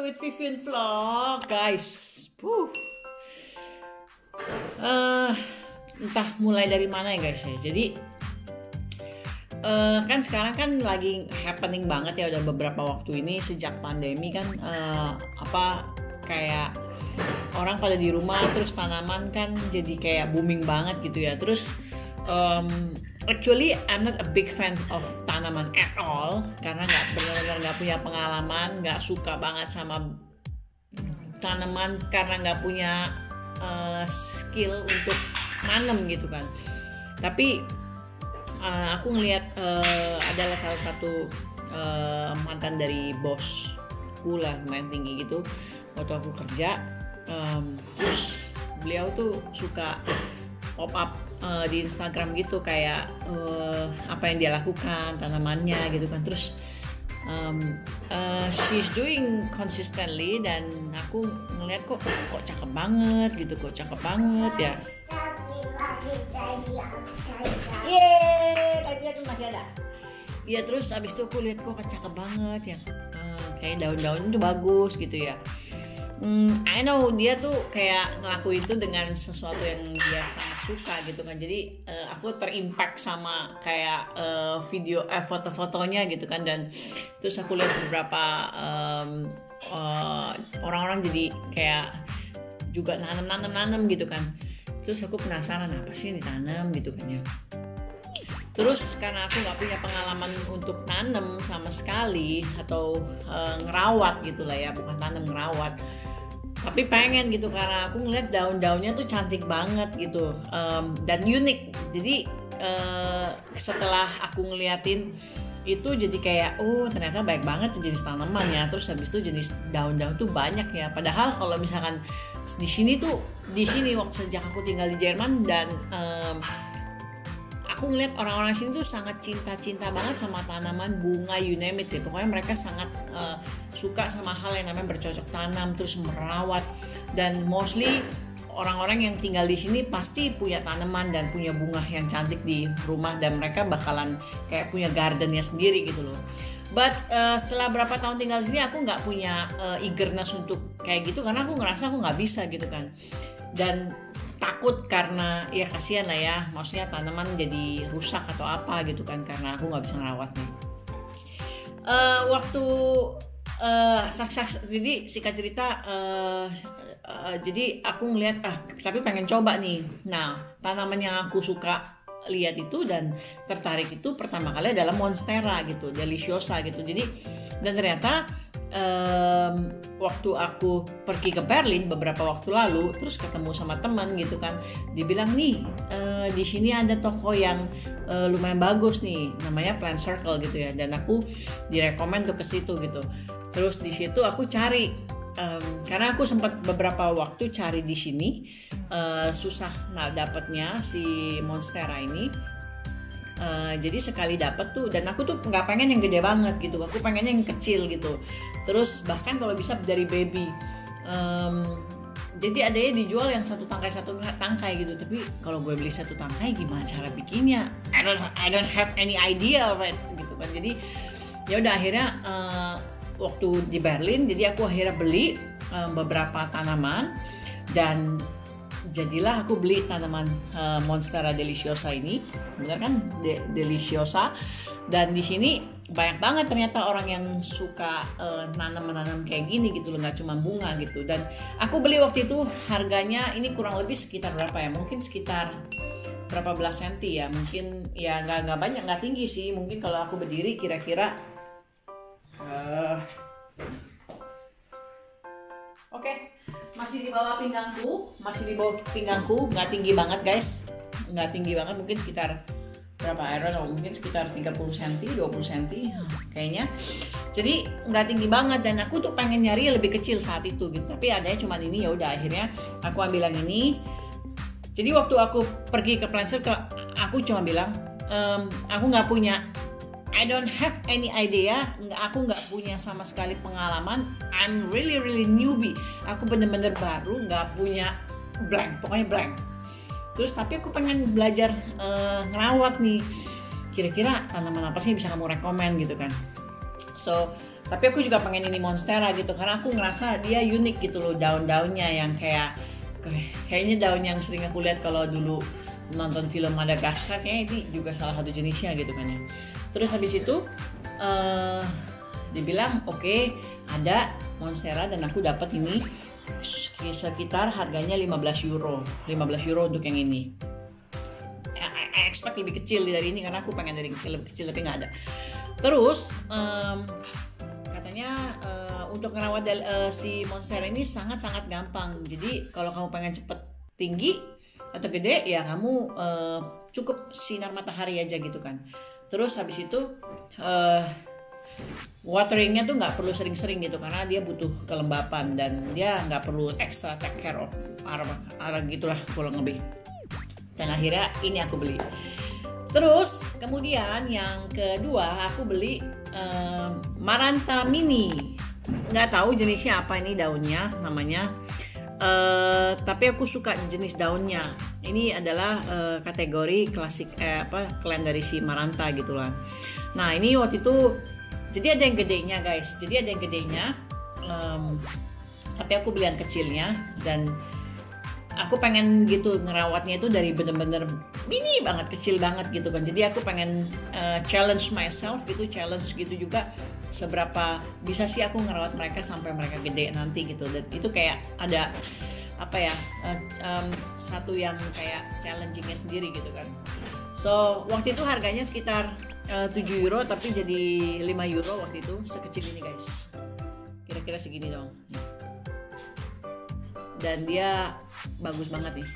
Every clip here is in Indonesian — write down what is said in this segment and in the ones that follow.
with Vivian Vlog, guys. Entah mulai dari mana ya guys ya. Jadi kan sekarang kan lagi happening banget ya, udah beberapa waktu ini sejak pandemi kan kayak orang pada di rumah, terus tanaman kan jadi kayak booming banget gitu ya. Terus actually I'm not a big fan of tanaman at all, karena benar-benar nggak punya pengalaman, nggak suka banget sama tanaman karena nggak punya skill untuk nanam gitu kan. Tapi aku ngelihat adalah salah satu mantan dari bosku lah, lumayan tinggi gitu, waktu aku kerja. Terus beliau tuh suka pop up di Instagram gitu, kayak apa yang dia lakukan tanamannya gitu kan. Terus she's doing consistently, dan aku ngeliat kok cakep banget gitu, kok cakep banget ya. Yeay, tadi tuh masih ada. Iya, terus abis itu aku lihat kok cakep banget ya, kayak daun-daun itu bagus gitu ya. I know dia tuh kayak ngelakuin itu dengan sesuatu yang dia sangat suka gitu kan. Jadi aku terimpact sama kayak foto-fotonya gitu kan. Dan terus aku lihat beberapa orang-orang jadi kayak juga nanam gitu kan. Terus aku penasaran apa sih yang ditanam gitu kan ya. Terus karena aku nggak punya pengalaman untuk nanam sama sekali, atau ngerawat gitu lah ya, bukan tanam, ngerawat. Tapi pengen gitu, karena aku ngeliat daun-daunnya tuh cantik banget gitu, dan unik. Jadi setelah aku ngeliatin itu jadi kayak ternyata baik banget jenis tanaman ya. Terus habis itu jenis daun-daun tuh banyak ya. Padahal kalau misalkan di sini waktu sejak aku tinggal di Jerman, dan aku ngeliat orang-orang sini tuh sangat cinta banget sama tanaman, bunga, you name it ya. Pokoknya mereka sangat suka sama hal yang namanya bercocok tanam, terus merawat. Dan mostly orang-orang yang tinggal di sini pasti punya tanaman dan punya bunga yang cantik di rumah, dan mereka bakalan kayak punya gardennya sendiri gitu loh. But setelah berapa tahun tinggal di sini, aku nggak punya eagerness untuk kayak gitu, karena aku ngerasa aku nggak bisa gitu kan. Dan takut karena ya kasihan lah ya, maksudnya tanaman jadi rusak atau apa gitu kan, karena aku nggak bisa ngerawatnya. Jadi singkat cerita, jadi aku ngeliat tapi pengen coba nih. Nah, tanaman yang aku suka lihat itu dan tertarik itu pertama kali adalah Monstera gitu, Deliciosa gitu. Jadi dan ternyata waktu aku pergi ke Berlin beberapa waktu lalu, terus ketemu sama teman gitu kan, dibilang nih di sini ada toko yang lumayan bagus nih, namanya Plant Circle gitu ya, dan aku direkomend tuh ke situ gitu. Terus di situ aku cari, karena aku sempat beberapa waktu cari di sini, susah dapetnya si Monstera ini. Jadi sekali dapet tuh, dan aku tuh nggak pengen yang gede banget gitu, aku pengennya yang kecil gitu. Terus bahkan kalau bisa dari baby. Jadi adanya dijual yang satu tangkai gitu. Tapi kalau gue beli satu tangkai, gimana cara bikinnya? I don't have any idea of it gitu kan. Jadi ya udah, akhirnya waktu di Berlin, jadi aku akhirnya beli beberapa tanaman, dan jadilah aku beli tanaman Monstera Deliciosa ini. Bener kan, Deliciosa. Dan di sini banyak banget ternyata orang yang suka nanam kayak gini gitu loh, nggak cuma bunga gitu. Dan aku beli waktu itu harganya ini kurang lebih sekitar berapa ya? Mungkin sekitar berapa belas senti ya? Mungkin ya nggak banyak, nggak tinggi sih. Mungkin kalau aku berdiri kira-kira Oke. Masih di bawah pinggangku, nggak tinggi banget guys, nggak tinggi banget, mungkin sekitar berapa, I don't know, mungkin sekitar 30 cm, 20 cm kayaknya. Jadi nggak tinggi banget, dan aku tuh pengen nyari lebih kecil saat itu gitu, tapi adanya cuma ini. Ya udah, akhirnya aku ambil yang ini. Jadi waktu aku pergi ke Plant Circle, aku cuma bilang, aku nggak punya, I don't have any idea, aku nggak punya sama sekali pengalaman. I'm really newbie. Aku bener-bener baru, nggak punya, pokoknya blank. Terus tapi aku pengen belajar ngerawat nih. Kira-kira tanaman apa sih bisa kamu rekomen gitu kan? So Tapi aku juga pengen ini monstera gitu karena aku ngerasa dia unik gitu loh, daun-daunnya yang kayaknya daun yang sering aku lihat kalau dulu nonton film Madagaskar, kayaknya ini juga salah satu jenisnya gitu kan ya. Terus habis itu dibilang oke, ada monstera dan aku dapat ini sekitar harganya 15 euro untuk yang ini. I expect lebih kecil dari ini karena aku pengen dari lebih kecil tapi nggak ada. Terus katanya untuk ngerawat si monstera ini sangat-sangat gampang. Jadi kalau kamu pengen cepet tinggi atau gede ya kamu cukup sinar matahari aja gitu kan. Terus habis itu wateringnya tuh nggak perlu sering-sering gitu karena dia butuh kelembapan dan dia nggak perlu extra take care of arah gitulah kurang lebih. Dan akhirnya ini aku beli. Terus kemudian yang kedua aku beli Maranta Mini. Nggak tahu jenisnya apa ini daunnya namanya. Tapi aku suka jenis daunnya. Ini adalah kategori klasik clan dari si Maranta gitulah. Nah ini waktu itu jadi ada yang gedenya guys. Jadi ada yang gedenya. Tapi aku beli yang kecilnya dan aku pengen gitu ngerawatnya itu dari bener-bener mini banget, kecil banget gitu kan. Jadi aku pengen challenge myself gitu, challenge gitu juga seberapa bisa sih aku ngerawat mereka sampai mereka gede nanti gitu. Dan itu kayak ada satu yang kayak challengingnya sendiri gitu kan. So waktu itu harganya sekitar 7 euro tapi jadi 5 euro waktu itu, sekecil ini guys. Kira-kira segini dong. Dan dia bagus banget nih.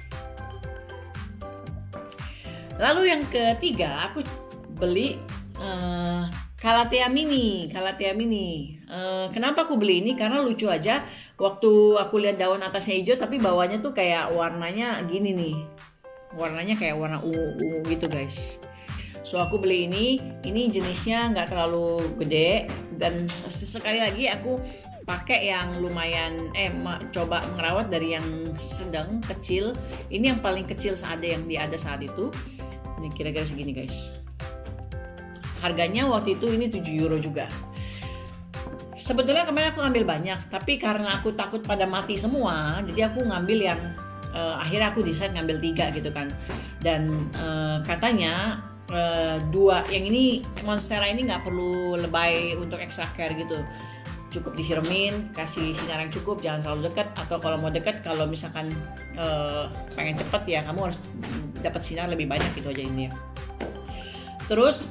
Lalu yang ketiga aku beli Calathea Mini. Kenapa aku beli ini? Karena lucu aja. Waktu aku lihat daun atasnya hijau tapi bawahnya tuh kayak warnanya gini nih. Warnanya kayak warna ungu gitu guys. So aku beli ini jenisnya nggak terlalu gede dan sekali lagi aku pakai yang lumayan coba ngerawat dari yang sedang kecil. Ini yang paling kecil yang ada saat itu. Ini kira-kira segini guys. Harganya waktu itu ini 7 euro juga. Sebetulnya kemarin aku ngambil banyak, tapi karena aku takut pada mati semua, jadi aku ngambil yang akhirnya aku decide ngambil 3 gitu kan. Dan katanya dua yang ini monstera ini nggak perlu lebay untuk extra care gitu, cukup disiramin, kasih sinar yang cukup, jangan terlalu dekat, atau kalau mau dekat kalau misalkan pengen cepet ya kamu harus dapat sinar lebih banyak gitu aja ini ya. Terus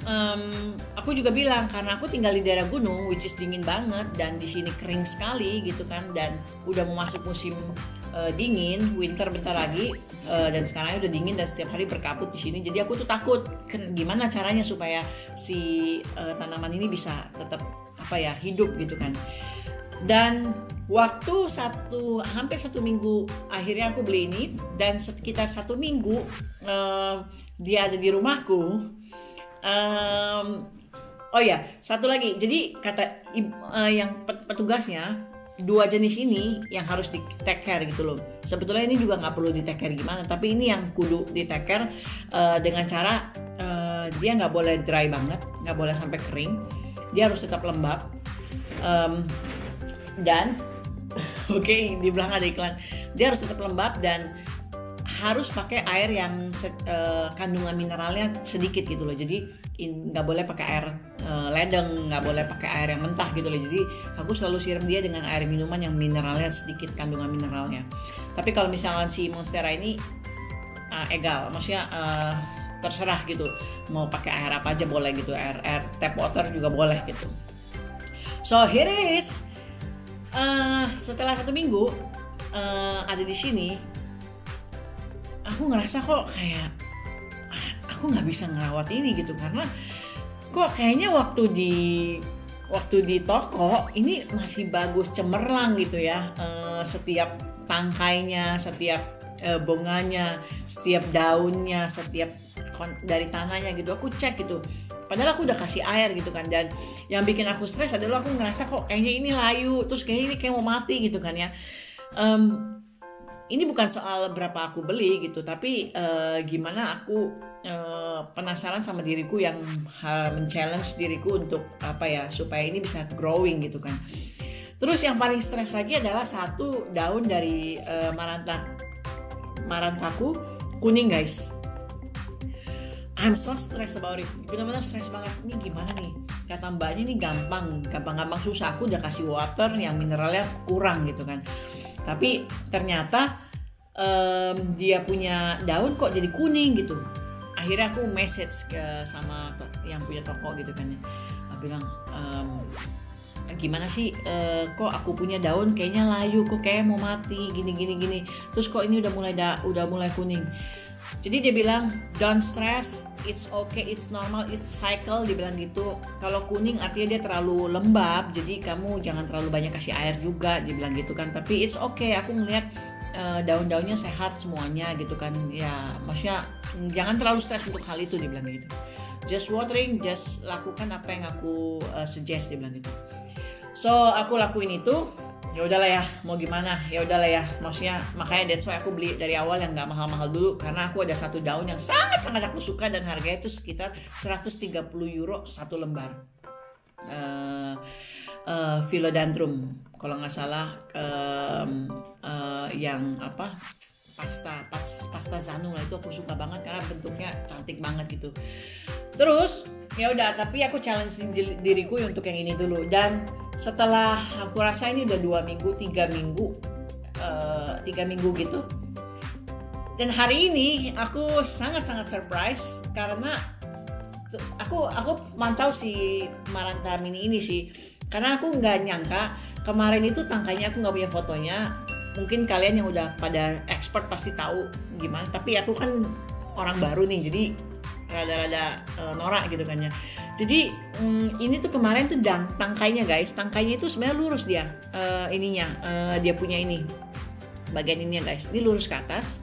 aku juga bilang karena aku tinggal di daerah gunung which is dingin banget dan di sini kering sekali gitu kan, dan udah mau masuk musim dingin, winter bentar lagi, dan sekarang udah dingin dan setiap hari berkabut di sini. Jadi aku tuh takut gimana caranya supaya si tanaman ini bisa tetap hidup gitu kan. Dan waktu hampir 1 minggu akhirnya aku beli ini, dan sekitar 1 minggu dia ada di rumahku. Oh ya, satu lagi. Jadi kata yang petugasnya 2 jenis ini yang harus di take care gitu loh. Sebetulnya ini juga nggak perlu di take care gimana, tapi ini yang kudu di take care dengan cara dia nggak boleh dry banget, nggak boleh sampai kering. Dia harus tetap lembab dan di belakang ada iklan. Dia harus tetap lembab dan harus pakai air yang kandungan mineralnya sedikit gitu loh. Jadi nggak boleh pakai air ledeng, nggak boleh pakai air yang mentah gitu loh. Jadi aku selalu siram dia dengan air minuman yang mineralnya sedikit, kandungan mineralnya. Tapi kalau misalnya si monstera ini egal, maksudnya terserah gitu, mau pakai air apa aja boleh gitu, air tap water juga boleh gitu. So here it is. Setelah 1 minggu ada di sini, aku ngerasa kok kayak aku nggak bisa ngerawat ini gitu, karena kok kayaknya waktu di toko ini masih bagus cemerlang gitu ya, setiap tangkainya, setiap bunganya, setiap daunnya, setiap dari tanahnya gitu aku cek gitu, padahal aku udah kasih air gitu kan. Dan yang bikin aku stres adalah aku ngerasa kok kayaknya ini layu, terus kayaknya ini kayak mau mati gitu kan ya. ini bukan soal berapa aku beli gitu, tapi gimana aku penasaran sama diriku yang men-challenge diriku untuk apa ya, supaya ini bisa growing gitu kan. Terus yang paling stres lagi adalah satu daun dari marantaku kuning guys. I'm so stressed about it, benar-benar stres banget. Ini gimana nih? Kata mbaknya ini gampang susah. Aku udah kasih water yang mineralnya kurang gitu kan. Tapi ternyata dia punya daun kok jadi kuning gitu. Akhirnya aku message sama yang punya toko gitu kan ya. Aku bilang gimana sih kok aku punya daun kayaknya layu, kok kayak mau mati gini. Terus kok ini udah mulai kuning. Jadi dia bilang don't stress, it's okay, it's normal, it's cycle, dia bilang gitu. Kalau kuning artinya dia terlalu lembab, jadi kamu jangan terlalu banyak kasih air juga, dia bilang gitu kan. Tapi it's okay, aku ngeliat daun-daunnya sehat semuanya gitu kan. Ya maksudnya jangan terlalu stres untuk hal itu, dia bilang gitu. Just watering, just lakukan apa yang aku suggest, dia bilang gitu. So aku lakuin itu. Ya udahlah ya, mau gimana, ya udahlah ya, maksudnya makanya that's why aku beli dari awal yang nggak mahal-mahal dulu, karena aku ada satu daun yang sangat aku suka dan harganya itu sekitar 130 euro satu lembar. Philodendron kalau nggak salah, yang apa, pasta zanung lah, itu aku suka banget karena bentuknya cantik banget gitu. Terus ya udah, tapi aku challenge diriku untuk yang ini dulu. Dan setelah aku rasa ini udah 3 minggu gitu. Dan hari ini aku sangat surprise karena aku mantau si Maranta Mini ini sih, karena aku nggak nyangka kemarin itu tangkainya aku nggak punya fotonya. Mungkin kalian yang udah pada expert pasti tahu gimana, tapi aku kan orang baru nih, jadi rada-rada norak gitu kan ya. Jadi ini tuh kemarin tuh tangkainya guys, tangkainya itu sebenarnya lurus dia, dia punya ini bagian ininya guys, ini lurus ke atas.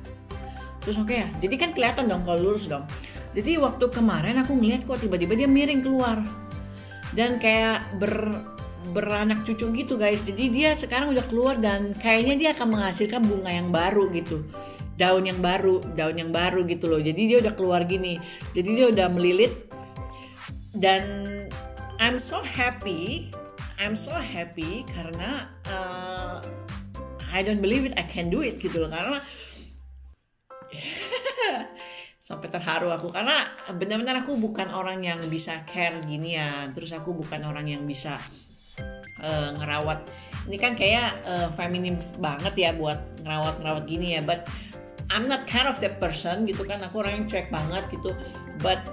Terus oke ya, jadi kan kelihatan dong kalau lurus dong. Jadi waktu kemarin aku ngeliat kok tiba-tiba dia miring keluar dan kayak beranak cucu gitu guys. Jadi dia sekarang udah keluar dan kayaknya dia akan menghasilkan bunga yang baru gitu, daun yang baru gitu loh. Jadi dia udah keluar gini, jadi dia udah melilit. Dan I'm so happy karena I don't believe it, I can do it gitu loh. Karena sampai terharu aku, karena benar-benar aku bukan orang yang bisa care gini ya. Terus aku bukan orang yang bisa ngerawat. Ini kan kayak feminim banget ya buat ngerawat gini ya. But I'm not kind of that person gitu kan. Aku orang yang cuek banget gitu. But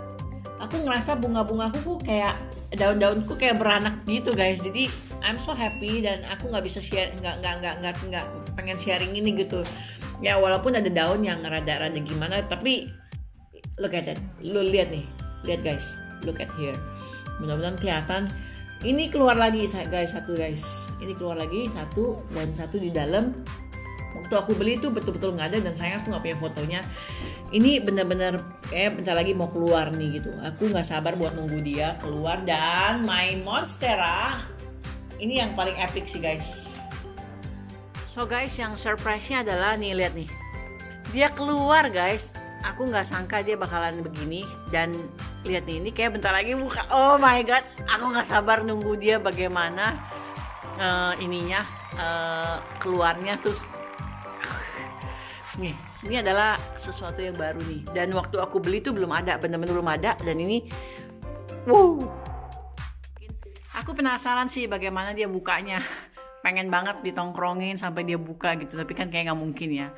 aku ngerasa bunga-bungaku tuh kayak daun-daunku kayak beranak gitu guys. Jadi I'm so happy dan aku nggak bisa share, nggak pengen sharing ini gitu. Ya walaupun ada daun yang rada-rada gimana, tapi look at that, lu lihat guys, look at here, mudah-mudahan kelihatan. Ini keluar lagi guys, ini keluar lagi satu dan satu di dalam. Waktu aku beli itu betul-betul nggak ada dan sayang aku nggak punya fotonya. Ini benar-benar kayak bentar lagi mau keluar nih gitu. Aku nggak sabar buat nunggu dia keluar. Dan my monstera ini yang paling epic sih guys. So guys, yang surprise-nya adalah nih, lihat nih, dia keluar guys. Aku nggak sangka dia bakalan begini. Dan lihat nih, ini kayak bentar lagi buka. Oh my god, aku nggak sabar nunggu dia bagaimana keluarnya. Terus nih, ini adalah sesuatu yang baru nih. Dan waktu aku beli tuh belum ada, bener-bener belum ada. Dan ini, wow, aku penasaran sih bagaimana dia bukanya. Pengen banget ditongkrongin sampai dia buka gitu, tapi kan kayak nggak mungkin ya.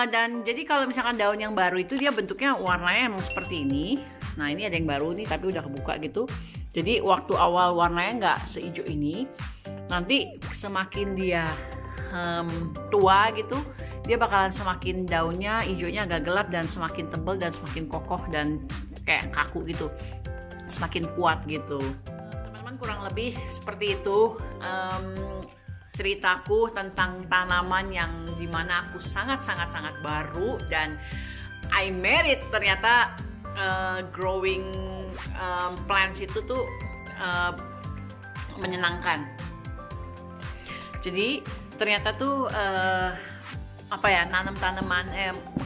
Dan jadi kalau misalkan daun yang baru itu dia bentuknya warnanya emang seperti ini. Nah ini ada yang baru nih tapi udah kebuka gitu. Jadi waktu awal warnanya nggak seijo ini. Nanti semakin dia tua gitu, dia bakalan semakin daunnya hijaunya agak gelap dan semakin tebal dan semakin kokoh dan kayak kaku gitu, semakin kuat gitu. Teman-teman, kurang lebih seperti itu ceritaku tentang tanaman yang dimana aku sangat baru dan I made it. Ternyata growing plants itu tuh menyenangkan. Jadi ternyata tuh apa ya, nanam tanaman,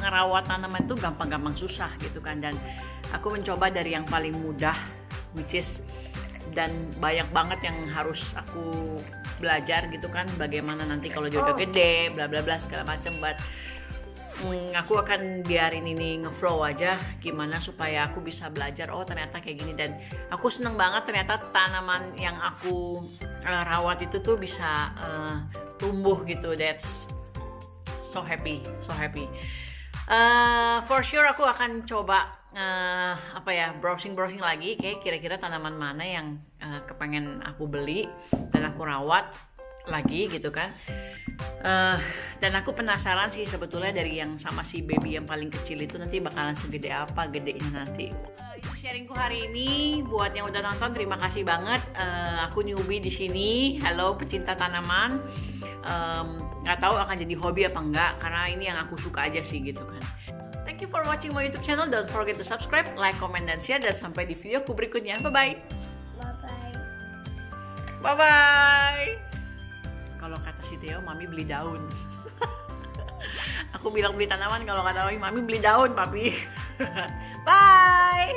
ngerawat tanaman itu gampang-gampang susah gitu kan. Dan aku mencoba dari yang paling mudah, which is, dan banyak banget yang harus aku belajar gitu kan, bagaimana nanti kalau dia udah gede, bla bla bla segala macam. But aku akan biarin ini ngeflow aja, gimana supaya aku bisa belajar, oh ternyata kayak gini. Dan aku seneng banget ternyata tanaman yang aku rawat itu tuh bisa tumbuh gitu. That's so happy, so happy. For sure aku akan coba browsing lagi, kayak kira-kira tanaman mana yang kepengen aku beli dan aku rawat lagi gitu kan. Dan aku penasaran sih sebetulnya dari yang sama si baby yang paling kecil itu nanti bakalan segede apa gedenya nanti. Itu sharingku hari ini. Buat yang udah nonton, terima kasih banget. Aku newbie di sini. Halo pecinta tanaman. Nggak tahu akan jadi hobi apa enggak, karena ini yang aku suka aja sih gitu kan. Thank you for watching my YouTube channel. Don't forget to subscribe, like, comment, dan share. Dan sampai di videoku berikutnya. Bye-bye. Bye-bye. Bye-bye. Kalau kata si Theo, mami beli daun. Aku bilang beli tanaman, kalau kata mami beli daun, papi. Bye.